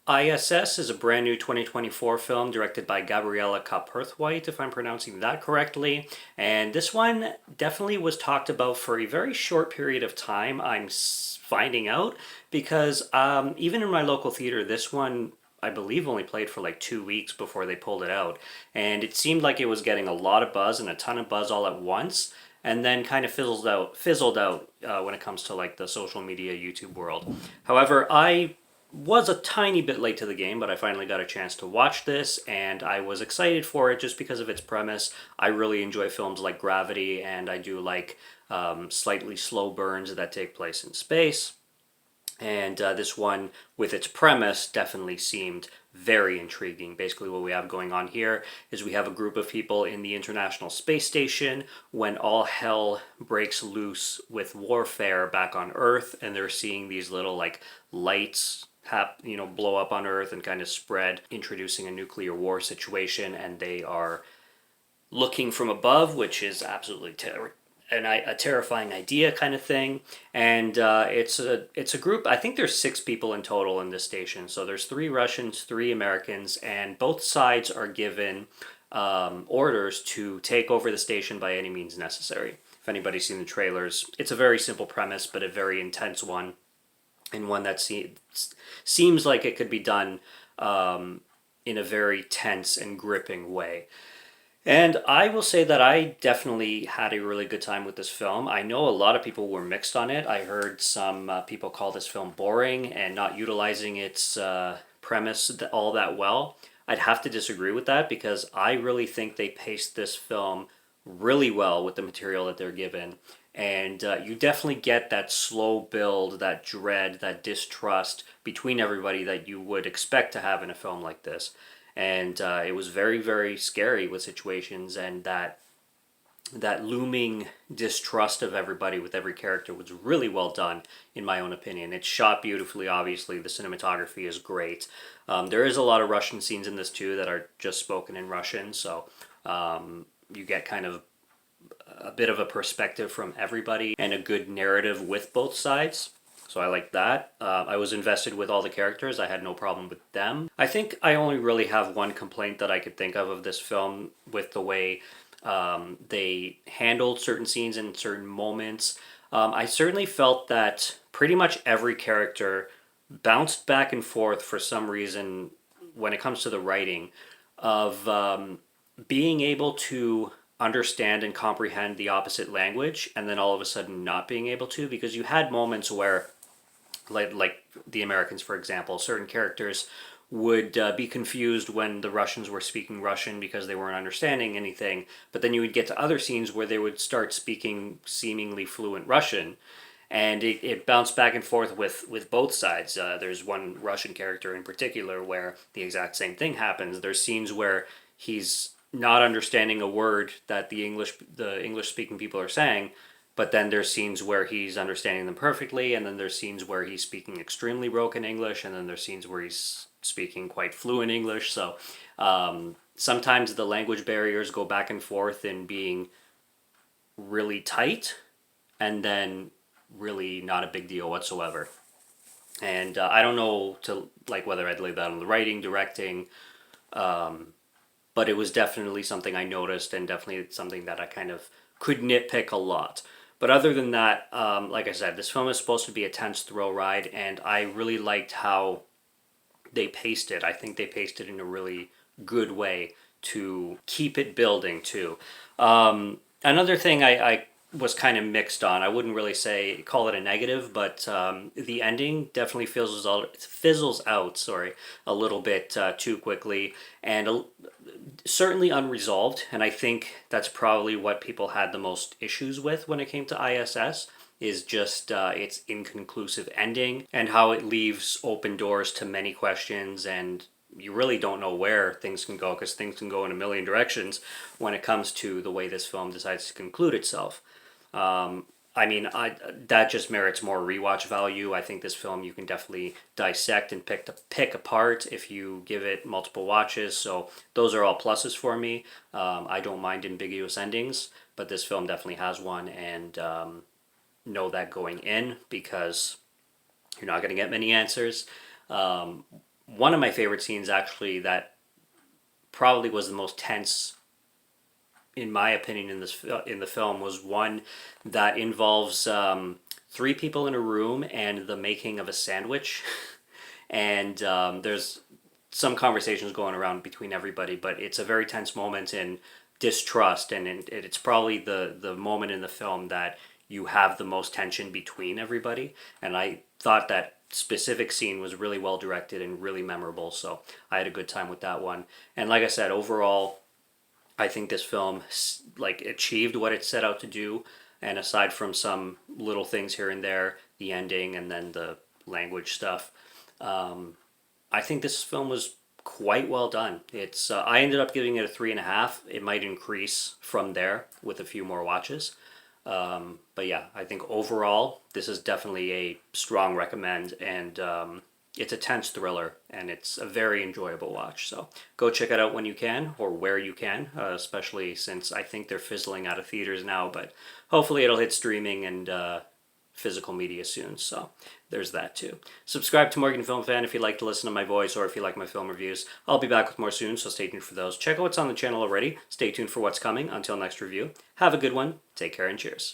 I.S.S. is a brand new 2024 film directed by Gabriela Cowperthwaite, if I'm pronouncing that correctly. And this one definitely was talked about for a very short period of time, finding out, because even in my local theater, this one I believe only played for like 2 weeks before they pulled it out. And it seemed like it was getting a lot of buzz and a ton of buzz all at once. And then kind of fizzled out when it comes to like the social media YouTube world. However, I was a tiny bit late to the game, but I finally got a chance to watch this, and I was excited for it just because of its premise. I really enjoy films like Gravity, and I do like slightly slow burns that take place in space. And this one, with its premise, definitely seemed very intriguing. Basically, what we have going on here is we have a group of people in the International Space Station when all hell breaks loose with warfare back on Earth, and they're seeing these little like lights blow up on Earth and kind of spread, introducing a nuclear war situation, and they are looking from above, which is absolutely a terrifying idea kind of thing. And it's a group. I think there's 6 people in total in this station. So there's 3 Russians, 3 Americans, and both sides are given orders to take over the station by any means necessary. If anybody's seen the trailers, it's a very simple premise, but a very intense one, and one that seems like it could be done in a very tense and gripping way. And I will say that I definitely had a really good time with this film. I know a lot of people were mixed on it. I heard some people call this film boring and not utilizing its premise all that well. I'd have to disagree with that because I really think they paced this film really well with the material that they're given. And you definitely get that slow build, that dread, that distrust between everybody that you would expect to have in a film like this. And it was very, very scary with situations, and that looming distrust of everybody with every character was really well done, in my own opinion. It's shot beautifully, obviously. The cinematography is great. There is a lot of Russian scenes in this too that are just spoken in Russian, so you get kind of a bit of a perspective from everybody and a good narrative with both sides. So I like that. I was invested with all the characters. I had no problem with them. I think I only really have one complaint that I could think of this film with the way they handled certain scenes and certain moments. I certainly felt that pretty much every character bounced back and forth for some reason when it comes to the writing of being able to understand and comprehend the opposite language and then all of a sudden not being able to, because you had moments where like the Americans, for example, certain characters would be confused when the Russians were speaking Russian because they weren't understanding anything. But then you would get to other scenes where they would start speaking seemingly fluent Russian. And it bounced back and forth with both sides. There's one Russian character in particular where the exact same thing happens. There's scenes where he's not understanding a word that the English speaking people are saying, but then there's scenes where he's understanding them perfectly, and then there's scenes where he's speaking extremely broken English, and then there's scenes where he's speaking quite fluent English. So sometimes the language barriers go back and forth in being really tight, and then really not a big deal whatsoever. And I don't know to like whether I'd lay that on the writing, directing, but it was definitely something I noticed, and definitely something that I kind of could nitpick a lot. But other than that, like I said, this film is supposed to be a tense thrill ride, and I really liked how they paced it. I think they paced it in a really good way to keep it building too. Another thing I was kind of mixed on. I wouldn't really say call it a negative, but the ending definitely fizzles out. Sorry, a little bit too quickly, and certainly unresolved. And I think that's probably what people had the most issues with when it came to ISS. Is just its inconclusive ending and how it leaves open doors to many questions, and you really don't know where things can go because things can go in a million directions when it comes to the way this film decides to conclude itself. I mean, that just merits more rewatch value. I think this film you can definitely dissect and pick apart if you give it multiple watches. So those are all pluses for me. I don't mind ambiguous endings, but this film definitely has one, and know that going in because you're not going to get many answers. one of my favorite scenes, actually, that probably was the most tense, in my opinion, in the film, was one that involves three people in a room and the making of a sandwich. And there's some conversations going around between everybody, but it's a very tense moment in distrust, and it's probably the moment in the film that you have the most tension between everybody. And I thought that specific scene was really well directed and really memorable, so I had a good time with that one. And like I said, overall, I think this film like achieved what it set out to do. And aside from some little things here and there, the ending and then the language stuff, I think this film was quite well done. It's I ended up giving it a 3.5. It might increase from there with a few more watches. But yeah, I think overall this is definitely a strong recommend, and it's a tense thriller and it's a very enjoyable watch. So go check it out when you can or where you can, especially since I think they're fizzling out of theaters now. But hopefully it'll hit streaming and physical media soon. So there's that too. Subscribe to Morgan Film Fan if you'd like to listen to my voice or if you like my film reviews. I'll be back with more soon, so stay tuned for those. Check out what's on the channel already. Stay tuned for what's coming. Until next review, have a good one. Take care and cheers.